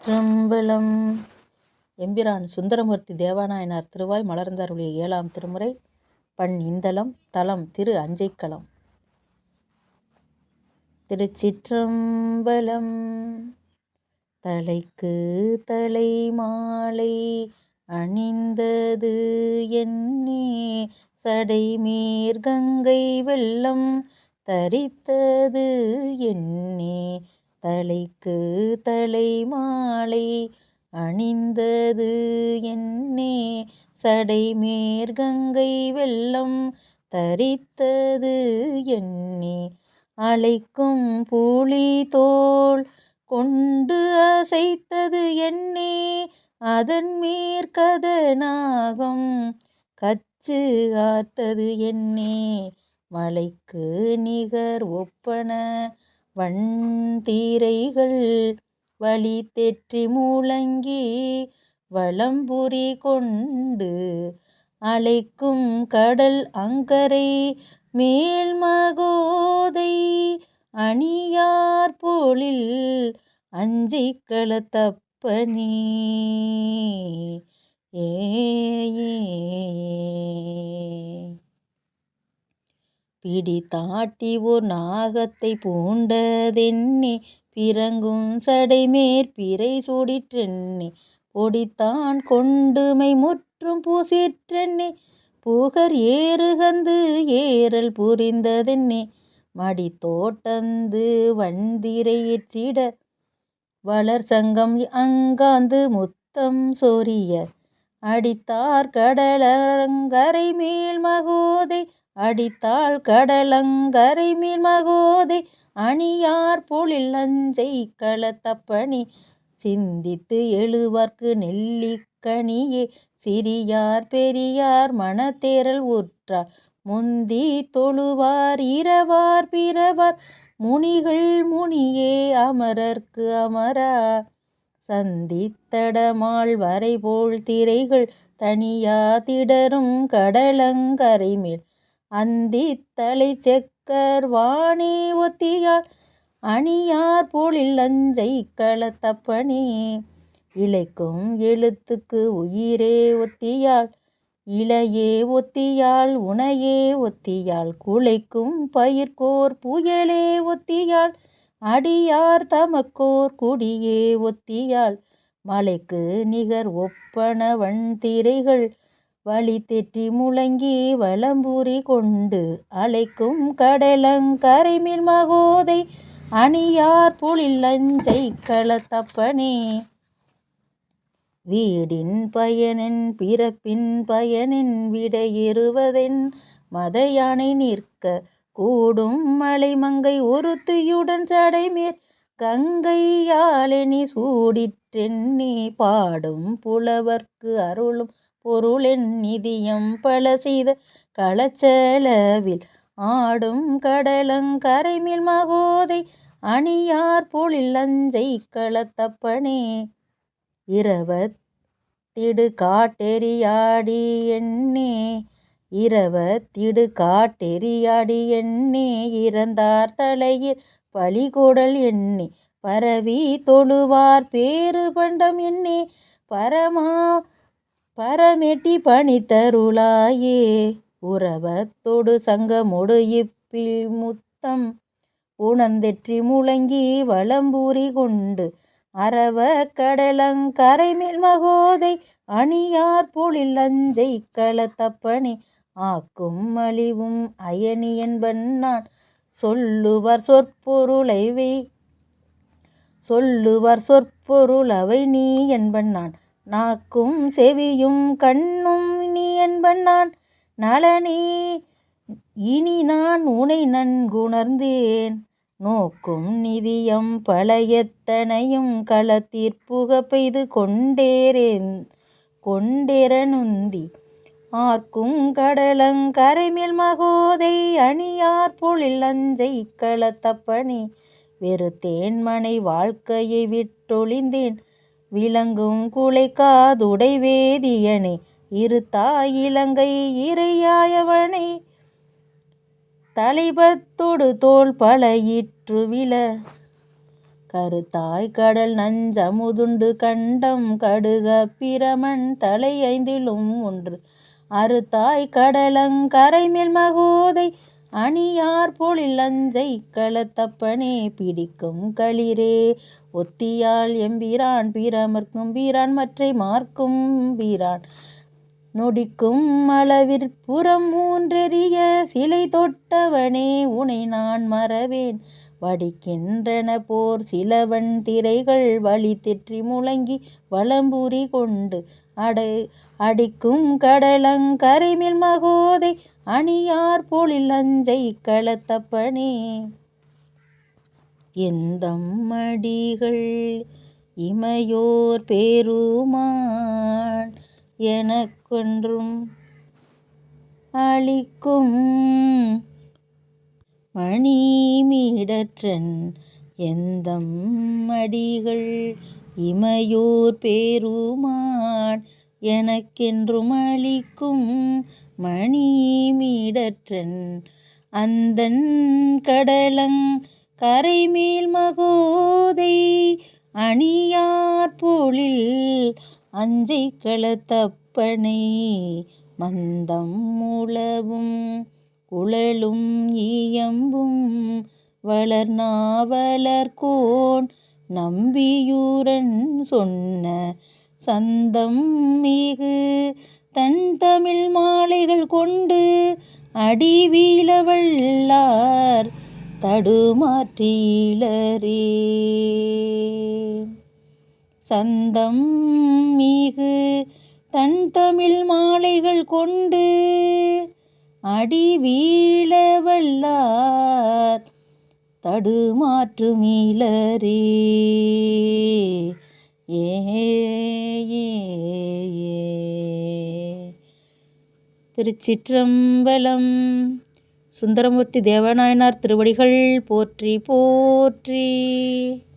திருச்சிற்றம்பலம். எம்பிரான் சுந்தரமூர்த்தி தேவநாயனார் திருவாய் மலர்ந்தருளிய 7ஆம் திருமுறை. பண் இந்தளம். தலம் திரு அஞ்சைக்களம். திருச்சிற்றம்பலம். தலைக்கு தலை மாலை அணிந்தது என்னே, சடைமேற் கங்கை வெள்ளம் தரித்தது என்னே, தலைக்கு தலை மாலை அணிந்தது என்னே, சடைமேற் கங்கை வெள்ளம் தரித்தது என்னே, அலைக்கும் புலி தோள் கொண்டு அசைத்தது என்னே, அதன் மேற்கதனாகம் கச்சு ஆர்த்தது என்னே, மலைக்கு நிகர் ஒப்பன வண்திரைகள் வழி தெற்றி முழங்கி வலம்புரி கொண்டு, அலைக்கும் கடல் அங்கரை மேல் மகோதை அணியார் பொழில் அஞ்சைக்களத்தப்பனே. பிடித்தாட்டி ஓர் நாகத்தை பூண்டதென்னே, பிறங்கும் சடைமேற் பிறை சூடிற்றென்னே, பொடித்தான் கொண்டுமை முற்றும் பூசிற்றென்னே, புகர் ஏறுகந்து ஏறல் புரிந்ததென்னே, மடித்தோட்டந்து வண்திரை ஏற்றிட வளர் சங்கம் அங்காந்து முத்தம் சொரிய, அடித்தார் கடலங்கரை மேல் மகோதை அடித்தாள் கடலங்கரை மேல் மகோதை அணியார் பொழில் அஞ்சைக்களத்தப்பனே, சிந்தித்து எழுவார்க்கு நெல்லிக்கனியே, சிறியார் பெரியார் மனத்தேறல் உற்றார் முந்தி தொழுவார் இரவார் பிறவார் முனிகள் முனியே அமரர்க்கு அமரா, சந்தித்தடமாள் வரைபோல் திரைகள் தனியா திடரும் கடலங்கரை மேல் அந்தித் தலை செக்கர் வானே ஒத்தியாள் அணியார் பொழில் அஞ்சைக்களத்தப்பனே, இளைக்கும் எழுத்துக்கு உயிரே ஒத்தியாள் இளையே ஒத்தியாள் உனையே ஒத்தியாள், குலைக்கும் பயிர்க்கோர் புயலே ஒத்தியாள் அடியார் தமக்கோர் குடியே ஒத்தியாள், மலைக்கு நிகர் ஒப்பன வண்திரைகள் வழி தெற்றி முழங்கி வலம்புரி கொண்டு, அலைக்கும் கடலங்கரை மேல் மகோதை அணியார் பொழில் அஞ்சைக்களத்தப்பனே, வீடின் பயனென் பிறப்பின் பயனென் விடையெறுவதென் மதயானை நிற்க கூடும் மலைமங்கை ஒருத்தியுடன் சடைமேற் கங்கையாளெனி சூடிற்றென்னே, பாடும் புலவர்க்கு அருளும் பொருளென் நிதியம் பல செய்த களச்செலவில் ஆடும் கடலங்கரை மேல் மகோதை அணியார் பொழில் அஞ்சைக்களத்தப்பனே, இரவத்திடு காட்டெறியாடி என்னே, இரவத்திடு காட்டெறியாடி என்னே, இறந்தார் தலையிற் பலிகொடல் என்னே, பரவி தொழுவார் பேறு பண்டம் என்னே, பரமெட்டி பணித்தருளாயே, உறவத்தொடு சங்கமொடு இப்பில் முத்தம் உணர்ந்தெற்றி முழங்கி வலம்புரி கொண்டு, அரவ கடலங்கரை மேல் மகோதை அணியார் பொழில் அஞ்சைக்களத்தப்பனே, ஆக்கும் அழிவும் அயனி என்பன்னான் சொல்லுவார் சொற்பொருளவை நீ என்பன்னான், நாக்கும் செவியும் கண்ணும் நீ என்பன்னான் நலனே, இனி நான் உனை நன்குணர்ந்தேன், நோக்கும் நிதியம் பல எத்தனையும் களத்திற்புக பெய்து கொண்டேறனுந்தி, ஆர்க்கும் கடலங்கரை மேல் மகோதை அணியார் பொழில் அஞ்சைக்களத்தப்பனே, வெறுத்தேன் மனை வாழ்க்கையை விட்டொழிந்தேன் விளங்கும் குலைக்காதுடை வேதியனே, இருத்தாய் இலங்கை இறையாயவனை தலைபத்தொடு தோள் பல இற்றுவில கருத்தாய் கடல் நஞ்சமுதுண்டு கண்டம் கடுக பிரமன் தலை ஐந்திலும் ஒன்று அறுத்தாய் கடலங்கரைமேல் மகோதை அணியார் பொழில் அஞ்சை களத்தப்பனே பிடிக்கும் களிரே ஒத்தியால் எம்பிரான் பிரமர்க்கும் பீரான் மற்றை மார்க்கும் பீரான் நொடிக்கும் அளவிற்புறம் மூன்றெறிய சிலை தொட்டவனே உனை நான் மறவேன் வடிக்கின்றன போர் சிலவன் திரைகள் வழி தெற்றி முழங்கி வலம்புரி கொண்டு அடிக்கும் கடலங்கரைமேல் மகோதை அணியார் பொழில் அஞ்சை களத்தப்பனே எந்தம் மடிகள் இமையோர் பேருமான் எனக்கொன்றும் அளிக்கும் மணிமீடற்றன் எந்தம் மடிகள் இமையோர் பேருமான் எனக்கென்றும் அளிக்கும் மணிமீடற்றன் அந்தன் கடலங் கரைமேல் மகோதை அணியார் பொழில் அஞ்சை களத்தப்பனை மந்தம் முழவும் குழலும் ஈயம்பும் வளர்நாவலர்கோன் நம்பியூரன் சொன்ன சந்தம் மிகு தன் தமிழ் மாலைகள் கொண்டு அடிவீழ வல்லார் தடுமாற்றீழரே சந்தம் மிகு தன் தமிழ் மாலைகள் கொண்டு அடிவீழ வல்லார் தடுமாற்று மீளரே ஏ திருச்சிற்றம்பலம். சுந்தரமூர்த்தி தேவநாயனார் திருவடிகள் போற்றி போற்றி.